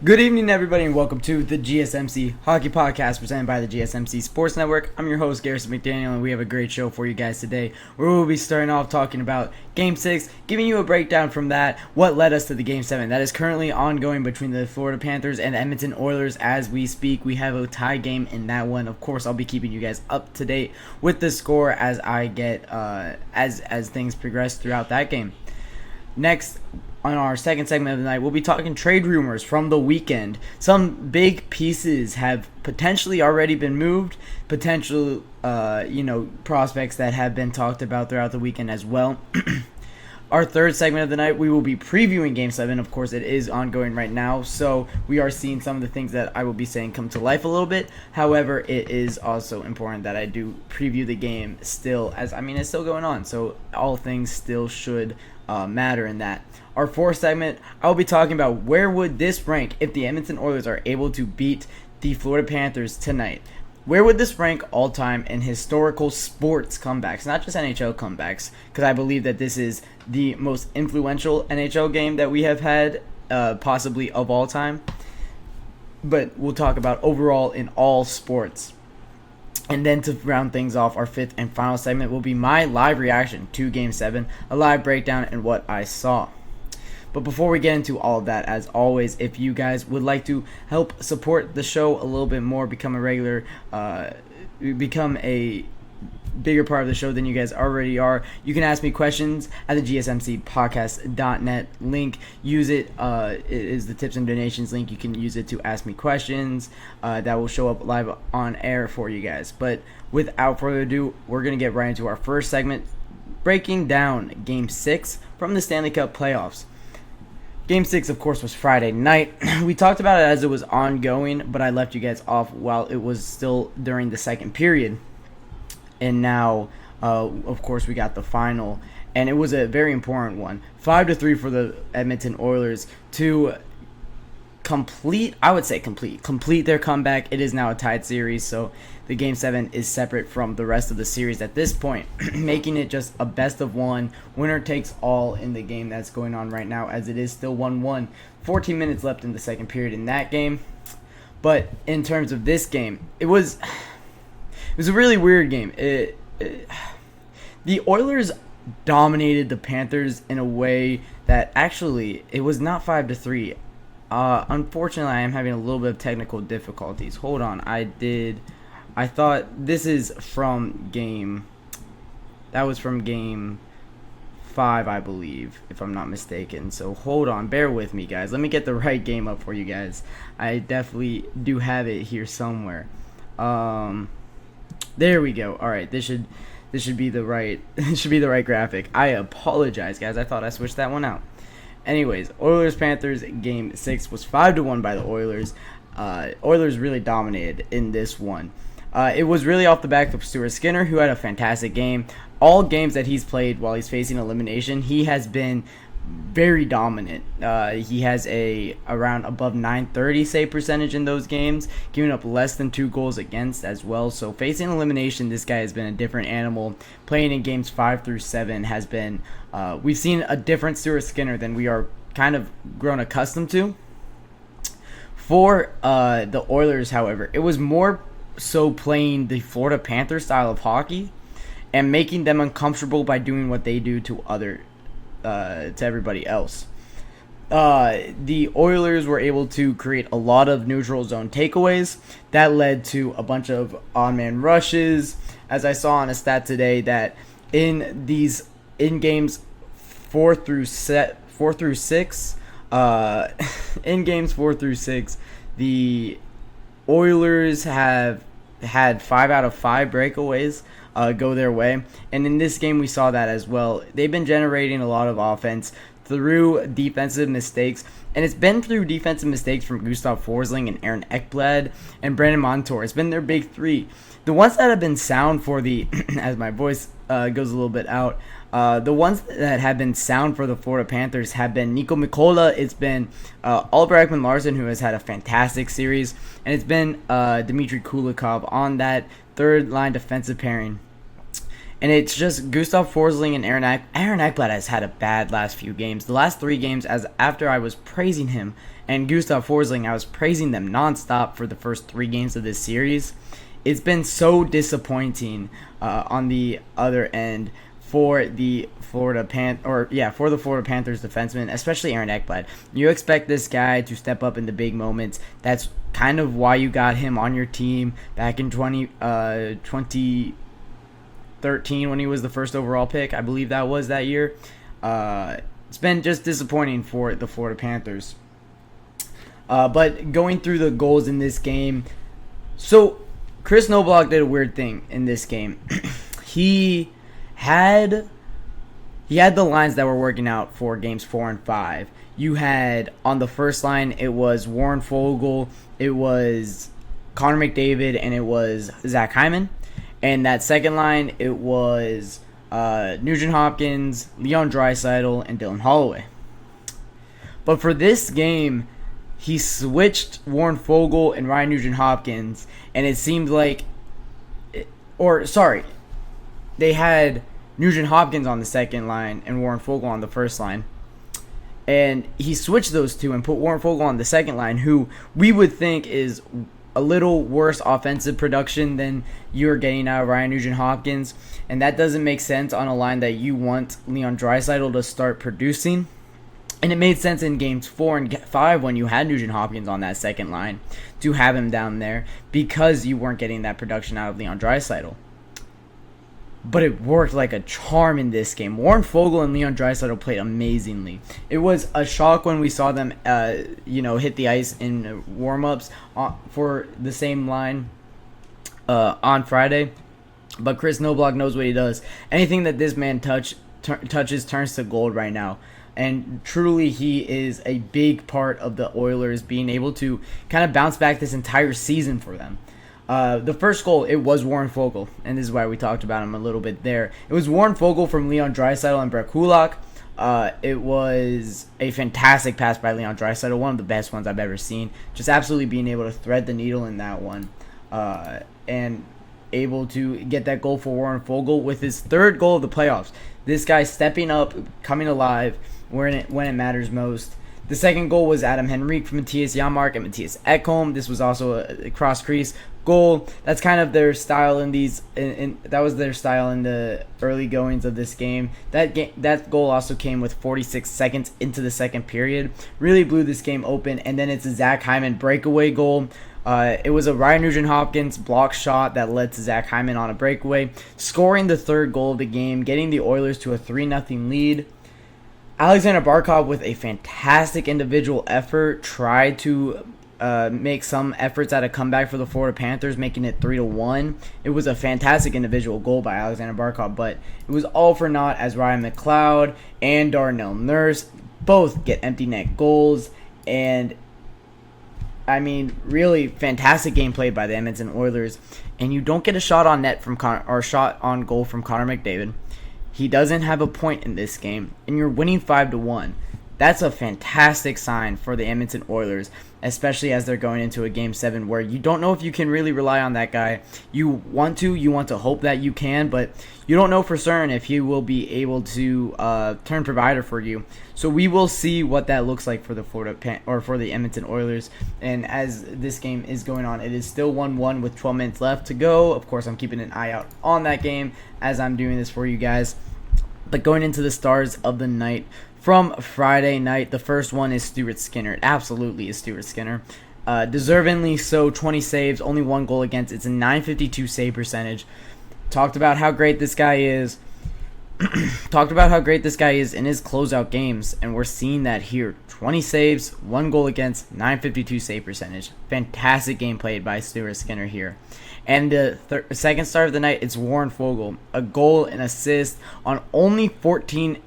Good evening, everybody, and welcome to the GSMC Hockey Podcast presented by the GSMC Sports Network. I'm your host, Garrison McDaniel, and we have a great show for you guys today, where we'll be starting off talking about Game 6, giving you a breakdown from that, what led us to the Game 7. That is currently ongoing between the Florida Panthers and the Edmonton Oilers as we speak. We have a tie game in that one. Of course, I'll be keeping you guys up to date with the score as I get as things progress throughout that game. Next, on our second segment of the night, we'll be talking trade rumors from the weekend. Some big pieces have potentially already been moved, potential, prospects that have been talked about throughout the weekend as well. Our third segment of the night, we will be previewing Game 7. Of course, it is ongoing right now, so we are seeing some of the things that I will be saying come to life a little bit. However, it is also important that I do preview the game still, it's still going on, so all things still should matter in that. Our fourth segment, I will be talking about where would this rank if the Edmonton Oilers are able to beat the Florida Panthers tonight. Where would this rank all time in historical sports comebacks, not just NHL comebacks, because I believe that this is the most influential NHL game that we have had, possibly of all time. But we'll talk about overall in all sports. And then to round things off, our fifth and final segment will be my live reaction to Game 7, a live breakdown and what I saw. But before we get into all of that, as always, if you guys would like to help support the show a little bit more, become a bigger part of the show than you guys already are, you can ask me questions at the GSMCpodcast.net link. Use it. It is the tips and donations link. You can use it to ask me questions. That will show up live on air for you guys. But without further ado, we're going to get right into our first segment, breaking down Game 6 from the Stanley Cup playoffs. Game 6, of course, was Friday night. We talked about it as it was ongoing, but I left you guys off while it was still during the second period. And now, of course, we got the final, and it was a very important one. 5-3 for the Edmonton Oilers to complete their comeback. It is now a tied series, so the Game 7 is separate from the rest of the series at this point, making it just a best of one, winner takes all in the game that's going on right now, as it is still 1-1. 14 minutes left in the second period in that game. But in terms of this game, it was a really weird game. The Oilers dominated the Panthers in a way that actually it was not 5-3. Unfortunately, I am having a little bit of technical difficulties. Hold on. I thought this is from game 5, I believe, if I'm not mistaken. So hold on. Bear with me, guys. Let me get the right game up for you guys. I definitely do have it here somewhere. There we go. All right. This should be the right graphic. I apologize, guys. I thought I switched that one out. Anyways, Oilers-Panthers Game 6 was 5-1 by the Oilers. Oilers really dominated in this one. It was really off the back of Stuart Skinner, who had a fantastic game. All games that he's played while he's facing elimination, he has been very dominant. He has around above 930 save percentage in those games, giving up less than 2 goals against as well. So facing elimination, this guy has been a different animal. Playing in games 5 through 7 has been, we've seen a different Stuart Skinner than we are kind of grown accustomed to. For the Oilers, however, it was more so playing the Florida Panthers style of hockey and making them uncomfortable by doing what they do to everybody else. The Oilers were able to create a lot of neutral zone takeaways. That led to a bunch of on-man rushes. As I saw on a stat today, that in games 4 through 6, the Oilers have had 5 out of 5 breakaways go their way, and in this game we saw that as well. They've been generating a lot of offense through defensive mistakes, and it's been through defensive mistakes from Gustav Forsling and Aaron Ekblad and Brandon Montour. It's been their big three. The ones that have been sound for the as my voice goes a little bit out, the ones that have been sound for the Florida Panthers have been Nico Mikola, it's been Oliver Ekman-Larsson, who has had a fantastic series, and it's been Dmitry Kulikov on that third line defensive pairing. And it's just Gustav Forsling and Aaron Ekblad has had a bad last few games. The last 3 games, as after I was praising him and Gustav Forsling, I was praising them nonstop for the first 3 games of this series. It's been so disappointing on the other end for the Florida Panthers defenseman, especially Aaron Ekblad. You expect this guy to step up in the big moments. That's kind of why you got him on your team back in 2013 when he was the first overall pick. I believe that was that year. It's been just disappointing for the Florida Panthers. But going through the goals in this game, so Chris Knoblauch did a weird thing in this game. He had the lines that were working out for games 4 and 5. You had on the first line, it was Warren Foegele, it was Connor McDavid, and it was Zach Hyman. And that second line, it was Nugent Hopkins, Leon Draisaitl, and Dylan Holloway. But for this game, he switched Warren Foegele and Ryan Nugent Hopkins, and it seemed like, they had Nugent Hopkins on the second line and Warren Foegele on the first line. And he switched those two and put Warren Foegele on the second line, who we would think is a little worse offensive production than you're getting out of Ryan Nugent Hopkins. And that doesn't make sense on a line that you want Leon Draisaitl to start producing. And it made sense in games 4 and 5 when you had Nugent Hopkins on that second line to have him down there because you weren't getting that production out of Leon Draisaitl. But it worked like a charm in this game. Warren Foegele and Leon Draisaitl played amazingly. It was a shock when we saw them, hit the ice in warm-ups for the same line on Friday. But Chris Knoblauch knows what he does. Anything that this man touches turns to gold right now. And truly, he is a big part of the Oilers being able to kind of bounce back this entire season for them. The first goal, it was Warren Foegele, and this is why we talked about him a little bit there. It was Warren Foegele from Leon Draisaitl and Brett Kulak. It was a fantastic pass by Leon Draisaitl, one of the best ones I've ever seen. Just absolutely being able to thread the needle in that one, and able to get that goal for Warren Foegele with his 3rd goal of the playoffs. This guy stepping up, coming alive when it matters most. The second goal was Adam Henrique from Matthias Janmark and Matthias Ekholm. This was also a cross crease goal. That's kind of their style in these. That was their style in the early goings of this game. That goal also came with 46 seconds into the second period. Really blew this game open. And then it's a Zach Hyman breakaway goal. It was a Ryan Nugent Hopkins block shot that led to Zach Hyman on a breakaway, scoring the 3rd goal of the game, getting the Oilers to a 3-0 lead. Alexander Barkov, with a fantastic individual effort, tried to make some efforts at a comeback for the Florida Panthers, making it 3-1. It was a fantastic individual goal by Alexander Barkov, but it was all for naught as Ryan McLeod and Darnell Nurse both get empty net goals. And I mean, really fantastic game played by the Edmonton Oilers. And you don't get a shot on net from shot on goal from Connor McDavid. He doesn't have a point in this game, and you're winning 5-1. That's a fantastic sign for the Edmonton Oilers, especially as they're going into a Game 7 where you don't know if you can really rely on that guy. You want to hope that you can, but you don't know for certain if he will be able to turn provider for you. So we will see what that looks like for the for the Edmonton Oilers. And as this game is going on, it is still 1-1 with 12 minutes left to go. Of course, I'm keeping an eye out on that game as I'm doing this for you guys. But going into the stars of the night from Friday night, the first one is Stuart Skinner. It absolutely is Stuart Skinner. Deservingly so, 20 saves, only 1 goal against. It's a .952 save percentage. Talked about how great this guy is. in his closeout games, and we're seeing that here. 20 saves, 1 goal against, .952 save percentage. Fantastic game played by Stuart Skinner here. And the second star of the night, it's Warren Foegele. A goal and assist on only 40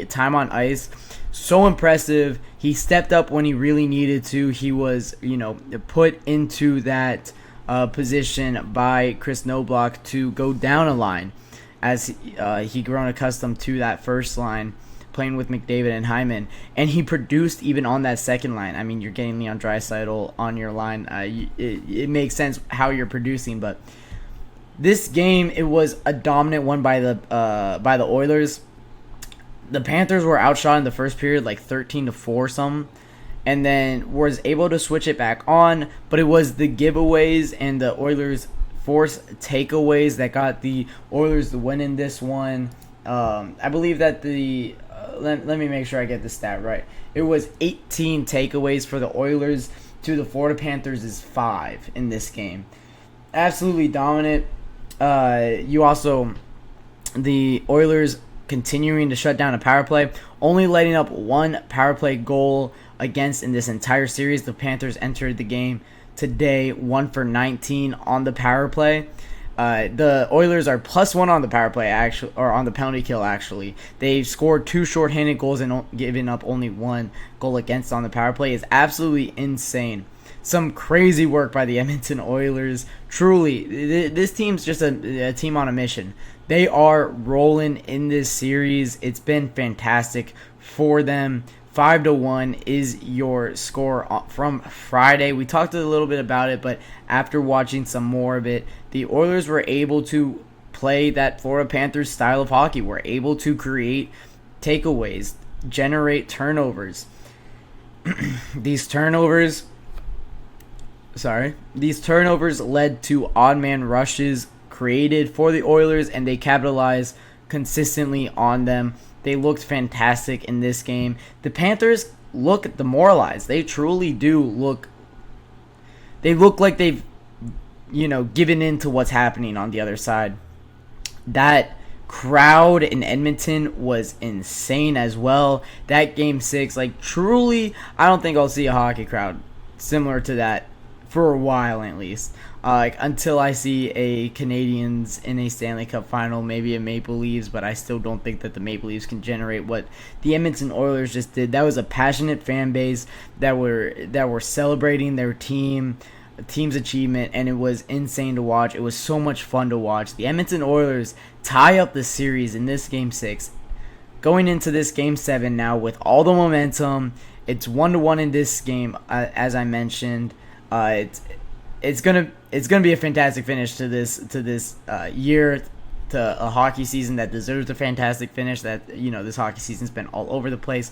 time on ice. So impressive. He stepped up when he really needed to. He was, put into that position by Chris Knoblauch to go down a line, as he grown accustomed to that first line, playing with McDavid and Hyman, and he produced even on that second line. I mean, you're getting Leon Draisaitl on your line. It makes sense how you're producing, but This game, it was a dominant one by the Oilers. The Panthers were outshot in the first period, like 13-4 something, and then was able to switch it back on. But it was the giveaways and the Oilers' forced takeaways that got the Oilers the win in this one. I believe that let me make sure I get the stat right. It was 18 takeaways for the Oilers to the Florida Panthers' 5 in this game. Absolutely dominant. The Oilers continuing to shut down a power play, only letting up one power play goal against in this entire series. The Panthers entered the game today 1 for 19 on the power play. The Oilers are +1 on the power play, actually, or on the penalty kill. Actually, they've scored 2 shorthanded goals and given up only 1 goal against on the power play. Is absolutely insane. Some crazy work by the Edmonton Oilers. Truly, this team's just a team on a mission. They are rolling in this series. It's been fantastic for them. 5-1 is your score from Friday. We talked a little bit about it, but after watching some more of it, the Oilers were able to play that Florida Panthers style of hockey. Were able to create takeaways, generate turnovers. These turnovers led to odd man rushes created for the Oilers, and they capitalized consistently on them. They looked fantastic in this game. The Panthers look demoralized. They truly do look. They look like they've, given in to what's happening on the other side. That crowd in Edmonton was insane as well. That game 6, truly, I don't think I'll see a hockey crowd similar to that for a while at least. Until I see a Canadiens in a Stanley Cup final, maybe a Maple Leafs, but I still don't think that the Maple Leafs can generate what the Edmonton Oilers just did. That was a passionate fan base that were celebrating their team's achievement, and it was insane to watch. It was so much fun to watch. The Edmonton Oilers tie up the series in this Game 6. Going into this Game 7 now with all the momentum, it's 1-1 in this game, as I mentioned. It's gonna be a fantastic finish to this year, to a hockey season that deserves a fantastic finish. That this hockey season's been all over the place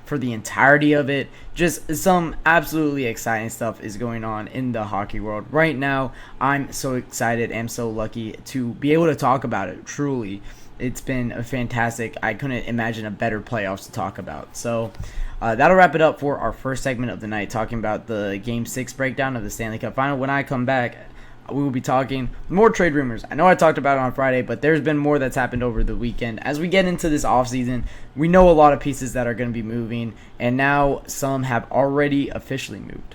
for the entirety of it. Just some absolutely exciting stuff is going on in the hockey world right now. I'm so excited and so lucky to be able to talk about it. Truly, it's been a fantastic. I couldn't imagine a better playoffs to talk about. So. That'll wrap it up for our first segment of the night, talking about the Game 6 breakdown of the Stanley Cup Final. When I come back, we will be talking more trade rumors. I know I talked about it on Friday, but there's been more that's happened over the weekend. As we get into this offseason, we know a lot of pieces that are going to be moving, and now some have already officially moved.